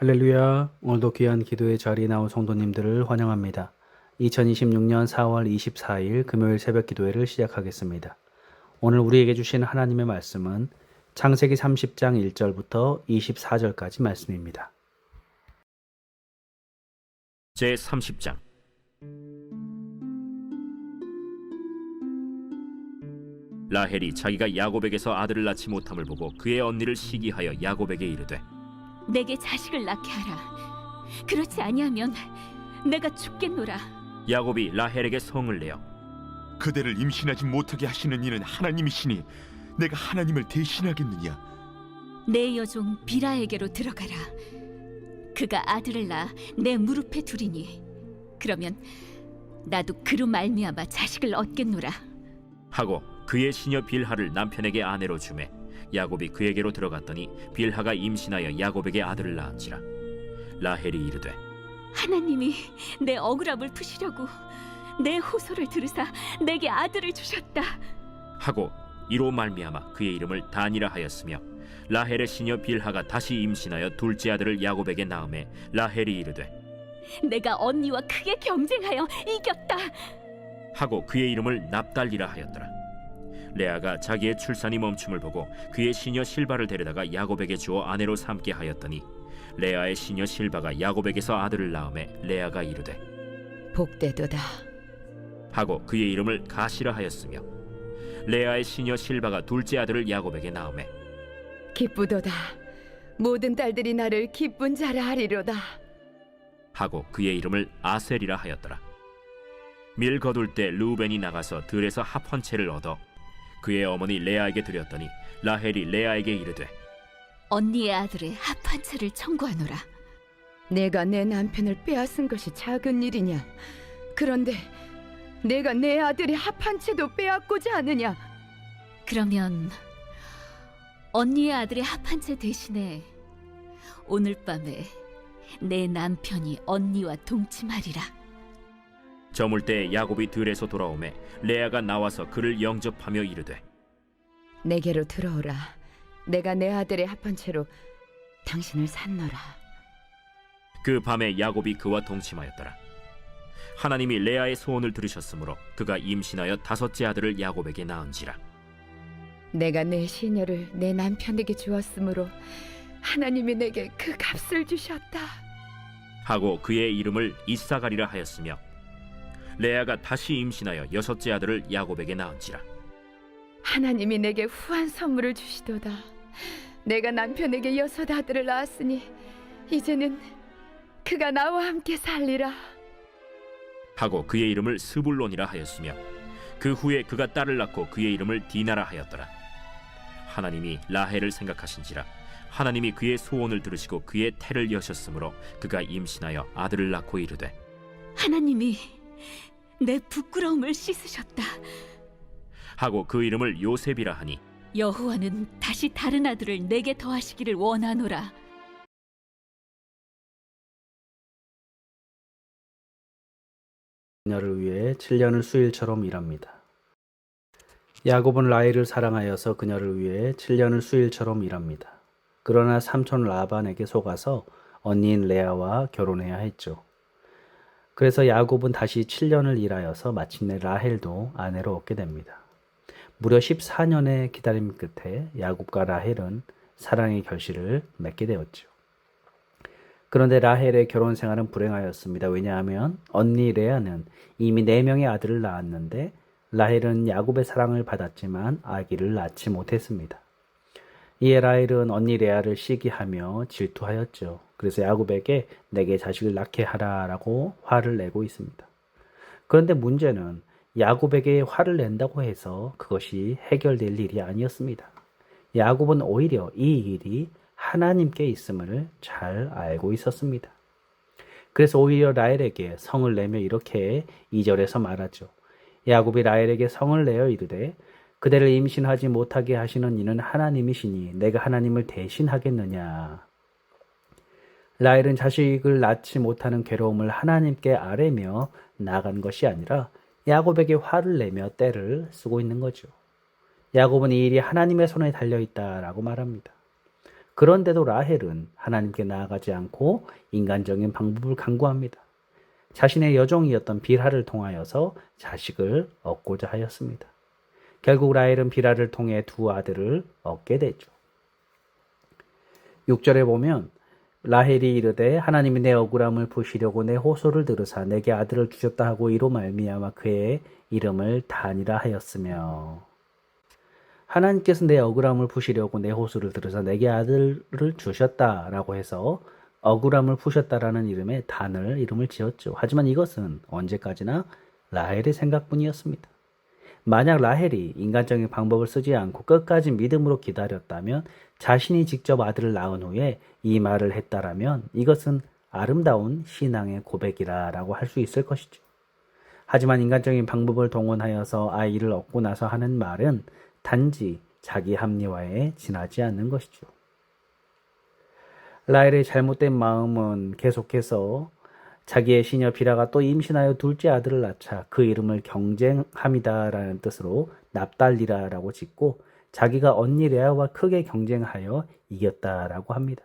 할렐루야. 오늘도 귀한 기도의 자리에 나온 성도님들을 환영합니다. 2026년 4월 24일 금요일 새벽 기도회를 시작하겠습니다. 오늘 우리에게 주신 하나님의 말씀은 창세기 30장 1절부터 24절까지 말씀입니다. 제30장. 라헬이 자기가 야곱에게서 아들을 낳지 못함을 보고 그의 언니를 시기하여 야곱에게 이르되, 내게 자식을 낳게 하라. 그렇지 아니하면 내가 죽겠노라. 야곱이 라헬에게 성을 내어 그대를 임신하지 못하게 하시는 이는 하나님이시니 내가 하나님을 대신하겠느냐? 내 여종 비라에게로 들어가라. 그가 아들을 낳아 내 무릎에 두리니 그러면 나도 그로 말미암아 자식을 얻겠노라. 하고 그의 시녀 빌하를 남편에게 아내로 주매 야곱이 그에게로 들어갔더니 빌하가 임신하여 야곱에게 아들을 낳은지라. 라헬이 이르되, 하나님이 내 억울함을 푸시려고 내 호소를 들으사 내게 아들을 주셨다. 하고 이로 말미암아 그의 이름을 단이라 하였으며, 라헬의 시녀 빌하가 다시 임신하여 둘째 아들을 야곱에게 낳음에 라헬이 이르되, 내가 언니와 크게 경쟁하여 이겼다. 하고 그의 이름을 납달리라 하였더라. 레아가 자기의 출산이 멈춤을 보고 그의 시녀 실바를 데려다가 야곱에게 주어 아내로 삼게 하였더니 레아의 시녀 실바가 야곱에게서 아들을 낳음에 레아가 이르되, 복되도다. 하고 그의 이름을 가시라 하였으며, 레아의 시녀 실바가 둘째 아들을 야곱에게 낳음에 기쁘도다. 모든 딸들이 나를 기쁜 자라 하리로다. 하고 그의 이름을 아셀이라 하였더라. 밀 거둘 때 르우벤이 나가서 들에서 합 한 채를 얻어 그의 어머니 레아에게 드렸더니 라헬이 레아에게 이르되, 언니의 아들의 합한 채를 청구하노라. 내가 내 남편을 빼앗은 것이 작은 일이냐? 그런데 내가 내 아들의 합한 채도 빼앗고자 하느냐? 그러면 언니의 아들의 합한 채 대신에 오늘 밤에 내 남편이 언니와 동침하리라. 저물 때 야곱이 들에서 돌아오매 레아가 나와서 그를 영접하며 이르되, 내게로 들어오라. 내가 내 아들의 합한 채로 당신을 산노라. 그 밤에 야곱이 그와 동침하였더라. 하나님이 레아의 소원을 들으셨으므로 그가 임신하여 다섯째 아들을 야곱에게 낳은지라. 내가 내 시녀를 내 남편에게 주었으므로 하나님이 내게 그 값을 주셨다. 하고 그의 이름을 이사가리라 하였으며, 레아가 다시 임신하여 여섯째 아들을 야곱에게 낳은지라. 하나님이 내게 후한 선물을 주시도다. 내가 남편에게 여섯 아들을 낳았으니 이제는 그가 나와 함께 살리라. 하고 그의 이름을 스불론이라 하였으며, 그 후에 그가 딸을 낳고 그의 이름을 디나라 하였더라. 하나님이 라헬을 생각하신지라 하나님이 그의 소원을 들으시고 그의 태를 여셨으므로 그가 임신하여 아들을 낳고 이르되, 하나님이 내 부끄러움을 씻으셨다. 하고 그 이름을 요셉이라 하니, 여호와는 다시 다른 아들을 내게 더하시기를 원하노라. 그녀를 위해 7년을 수일처럼 일합니다. 야곱은 라헬을 사랑하여서 그녀를 위해 7년을 수일처럼 일합니다. 그러나 삼촌 라반에게 속아서 언니인 레아와 결혼해야 했죠. 그래서 야곱은 다시 7년을 일하여서 마침내 라헬도 아내로 얻게 됩니다. 무려 14년의 기다림 끝에 야곱과 라헬은 사랑의 결실을 맺게 되었죠. 그런데 라헬의 결혼 생활은 불행하였습니다. 왜냐하면 언니 레아는 이미 4명의 아들을 낳았는데 라헬은 야곱의 사랑을 받았지만 아기를 낳지 못했습니다. 이에 라헬은 언니 레아를 시기하며 질투하였죠. 그래서 야곱에게 내게 자식을 낳게 하라라고 화를 내고 있습니다. 그런데 문제는 야곱에게 화를 낸다고 해서 그것이 해결될 일이 아니었습니다. 야곱은 오히려 이 일이 하나님께 있음을 잘 알고 있었습니다. 그래서 오히려 라헬에게 성을 내며 이렇게 2절에서 말하죠. 야곱이 라헬에게 성을 내어 이르되, 그대를 임신하지 못하게 하시는 이는 하나님이시니 내가 하나님을 대신하겠느냐. 라헬은 자식을 낳지 못하는 괴로움을 하나님께 아뢰며 나아간 것이 아니라 야곱에게 화를 내며 떼를 쓰고 있는 거죠. 야곱은 이 일이 하나님의 손에 달려있다라고 말합니다. 그런데도 라헬은 하나님께 나아가지 않고 인간적인 방법을 강구합니다. 자신의 여종이었던 빌하를 통하여서 자식을 얻고자 하였습니다. 결국 라헬은 빌하를 통해 두 아들을 얻게 되죠. 6절에 보면 라헬이 이르되 하나님이 내 억울함을 보시려고 내 호소를 들으사 내게 아들을 주셨다 하고 이로 말미암아 그의 이름을 단이라 하였으며, 하나님께서 내 억울함을 푸시려고 내 호소를 들으사 내게 아들을 주셨다라고 해서 억울함을 푸셨다라는 이름에 단을 이름을 지었죠. 하지만 이것은 언제까지나 라헬의 생각뿐이었습니다. 만약 라헬이 인간적인 방법을 쓰지 않고 끝까지 믿음으로 기다렸다면, 자신이 직접 아들을 낳은 후에 이 말을 했다라면 이것은 아름다운 신앙의 고백이라고 할 수 있을 것이죠. 하지만 인간적인 방법을 동원하여서 아이를 얻고 나서 하는 말은 단지 자기 합리화에 지나지 않는 것이죠. 라헬의 잘못된 마음은 계속해서 자기의 시녀 비라가 또 임신하여 둘째 아들을 낳자 그 이름을 경쟁함이다라는 뜻으로 납달리라라고 짓고 자기가 언니 레아와 크게 경쟁하여 이겼다라고 합니다.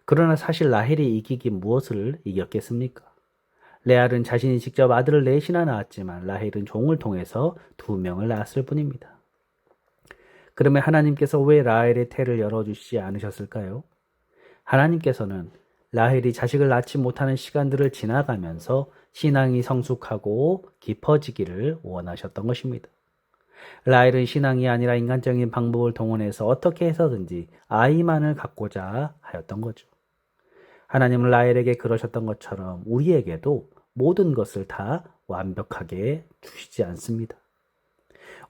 그러나 사실 라헬이 이기긴 무엇을 이겼겠습니까? 레알은 자신이 직접 아들을 넷이나 낳았지만 라헬은 종을 통해서 2명을 낳았을 뿐입니다. 그러면 하나님께서 왜 라헬의 태를 열어주시지 않으셨을까요? 하나님께서는 라헬이 자식을 낳지 못하는 시간들을 지나가면서 신앙이 성숙하고 깊어지기를 원하셨던 것입니다. 라헬은 신앙이 아니라 인간적인 방법을 동원해서 어떻게 해서든지 아이만을 갖고자 하였던 거죠. 하나님은 라헬에게 그러셨던 것처럼 우리에게도 모든 것을 다 완벽하게 주시지 않습니다.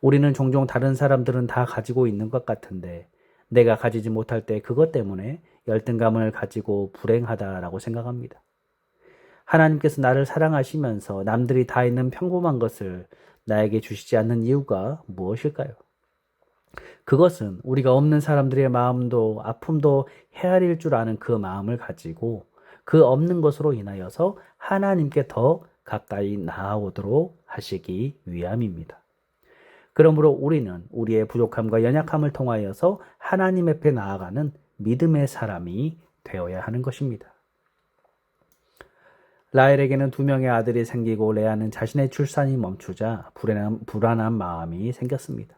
우리는 종종 다른 사람들은 다 가지고 있는 것 같은데 내가 가지지 못할 때 그것 때문에 열등감을 가지고 불행하다라고 생각합니다. 하나님께서 나를 사랑하시면서 남들이 다 있는 평범한 것을 나에게 주시지 않는 이유가 무엇일까요? 그것은 우리가 없는 사람들의 마음도 아픔도 헤아릴 줄 아는 그 마음을 가지고 그 없는 것으로 인하여서 하나님께 더 가까이 나아오도록 하시기 위함입니다. 그러므로 우리는 우리의 부족함과 연약함을 통하여서 하나님 앞에 나아가는 믿음의 사람이 되어야 하는 것입니다. 라헬에게는 2명의 아들이 생기고 레아는 자신의 출산이 멈추자 불안한 마음이 생겼습니다.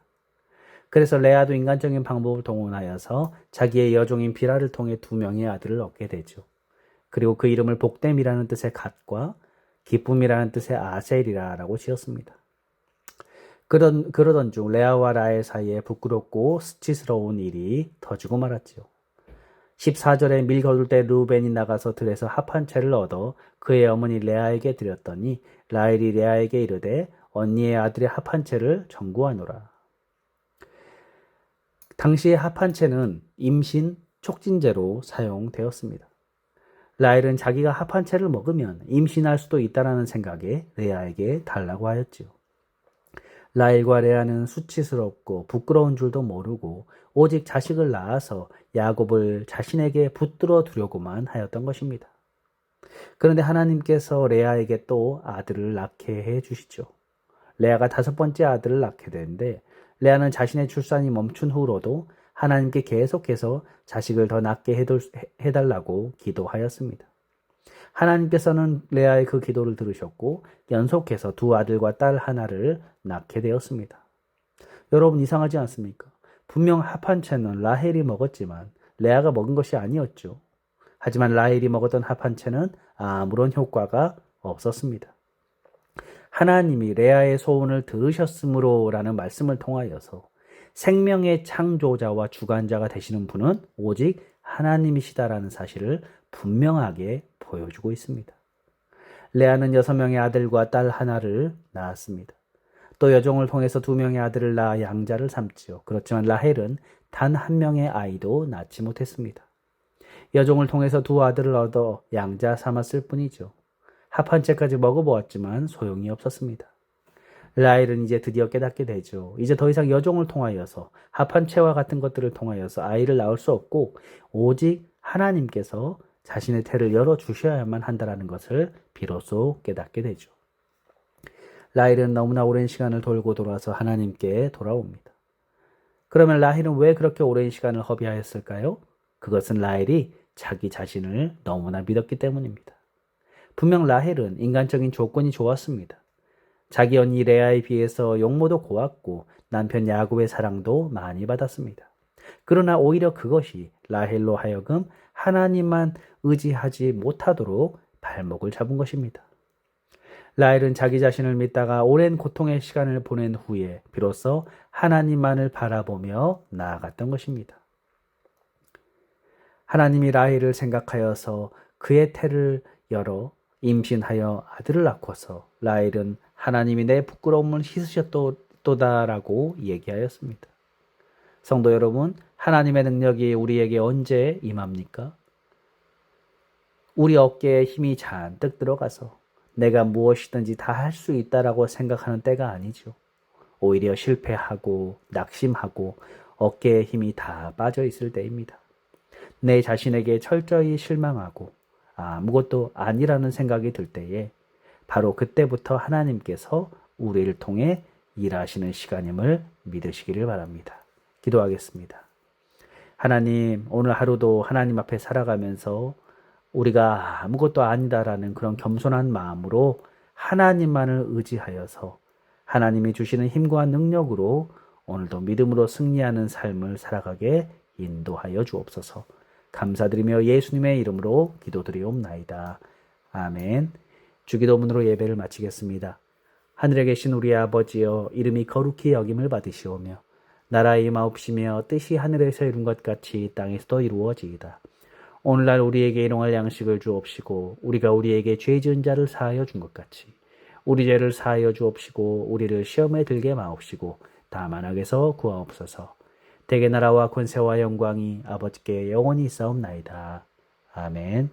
그래서 레아도 인간적인 방법을 동원하여서 자기의 여종인 빌하를 통해 2명의 아들을 얻게 되죠. 그리고 그 이름을 복됨이라는 뜻의 갓과 기쁨이라는 뜻의 아셀이라고 지었습니다. 그러던 중 레아와 라헬 사이에 부끄럽고 수치스러운 일이 터지고 말았지요. 14절에 밀 거둘 때 르우벤이 나가서 들에서 합 한 채를 얻어 그의 어머니 레아에게 드렸더니 라헬이 레아에게 이르되 언니의 아들의 합 한 채를 전구하노라. 당시의 합 한 채는 임신 촉진제로 사용되었습니다. 라헬은 자기가 합 한 채를 먹으면 임신할 수도 있다라는 생각에 레아에게 달라고 하였지요. 라헬과 레아는 수치스럽고 부끄러운 줄도 모르고 오직 자식을 낳아서 야곱을 자신에게 붙들어 두려고만 하였던 것입니다. 그런데 하나님께서 레아에게 또 아들을 낳게 해 주시죠. 레아가 5번째 아들을 낳게 되는데 레아는 자신의 출산이 멈춘 후로도 하나님께 계속해서 자식을 더 낳게 해달라고 기도하였습니다. 하나님께서는 레아의 그 기도를 들으셨고 연속해서 2 아들과 딸 하나를 낳게 되었습니다. 여러분 이상하지 않습니까? 분명 합 한 채는 라헬이 먹었지만 레아가 먹은 것이 아니었죠. 하지만 라헬이 먹었던 합 한 채는 아무런 효과가 없었습니다. 하나님이 레아의 소원을 들으셨으므로라는 말씀을 통하여서 생명의 창조자와 주관자가 되시는 분은 오직 하나님이시다라는 사실을 분명하게 보여주고 있습니다. 레아는 6명의 아들과 딸 하나를 낳았습니다. 또 여종을 통해서 2명의 아들을 낳아 양자를 삼지요. 그렇지만 라헬은 단 1명의 아이도 낳지 못했습니다. 여종을 통해서 2 아들을 얻어 양자 삼았을 뿐이죠. 합 한 채까지 먹어보았지만 소용이 없었습니다. 라헬은 이제 드디어 깨닫게 되죠. 이제 더 이상 여종을 통하여서 합 한 채와 같은 것들을 통하여서 아이를 낳을 수 없고 오직 하나님께서 자신의 태를 열어주셔야만 한다는 것을 비로소 깨닫게 되죠. 라헬은 너무나 오랜 시간을 돌고 돌아서 하나님께 돌아옵니다. 그러면 라헬은 왜 그렇게 오랜 시간을 허비하였을까요? 그것은 라헬이 자기 자신을 너무나 믿었기 때문입니다. 분명 라헬은 인간적인 조건이 좋았습니다. 자기 언니 레아에 비해서 용모도 고왔고 남편 야곱의 사랑도 많이 받았습니다. 그러나 오히려 그것이 라헬로 하여금 하나님만 의지하지 못하도록 발목을 잡은 것입니다. 라헬은 자기 자신을 믿다가 오랜 고통의 시간을 보낸 후에 비로소 하나님만을 바라보며 나아갔던 것입니다. 하나님이 라헬을 생각하여서 그의 태를 열어 임신하여 아들을 낳고서 라헬은 하나님이 내 부끄러움을 씻으셨도다라고 얘기하였습니다. 성도 여러분, 하나님의 능력이 우리에게 언제 임합니까? 우리 어깨에 힘이 잔뜩 들어가서 내가 무엇이든지 다 할 수 있다라고 생각하는 때가 아니죠. 오히려 실패하고 낙심하고 어깨에 힘이 다 빠져 있을 때입니다. 내 자신에게 철저히 실망하고 아무것도 아니라는 생각이 들 때에 바로 그때부터 하나님께서 우리를 통해 일하시는 시간임을 믿으시기를 바랍니다. 기도하겠습니다. 하나님, 오늘 하루도 하나님 앞에 살아가면서 우리가 아무것도 아니다라는 그런 겸손한 마음으로 하나님만을 의지하여서 하나님이 주시는 힘과 능력으로 오늘도 믿음으로 승리하는 삶을 살아가게 인도하여 주옵소서. 감사드리며 예수님의 이름으로 기도드리옵나이다. 아멘. 주기도문으로 예배를 마치겠습니다. 하늘에 계신 우리 아버지여, 이름이 거룩히 여김을 받으시오며 나라의 임하옵시며 뜻이 하늘에서 이룬 것 같이 땅에서도 이루어지이다. 오늘날 우리에게 일용할 양식을 주옵시고 우리가 우리에게 죄 지은 자를 사하여 준 것 같이 우리 죄를 사하여 주옵시고 우리를 시험에 들게 마옵시고 다만 악에서 구하옵소서. 대개 나라와 권세와 영광이 아버지께 영원히 있사옵나이다. 아멘.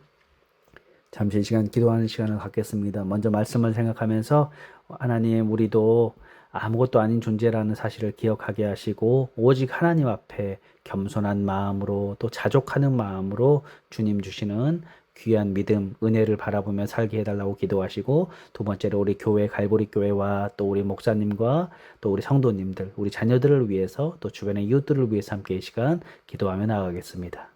잠시 시간 기도하는 시간을 갖겠습니다. 먼저 말씀을 생각하면서 하나님, 우리도 아무것도 아닌 존재라는 사실을 기억하게 하시고 오직 하나님 앞에 겸손한 마음으로 또 자족하는 마음으로 주님 주시는 귀한 믿음, 은혜를 바라보며 살게 해달라고 기도하시고, 두 번째로 우리 교회 갈보리 교회와 또 우리 목사님과 또 우리 성도님들, 우리 자녀들을 위해서 또 주변의 이웃들을 위해서 함께 이 시간 기도하며 나아가겠습니다.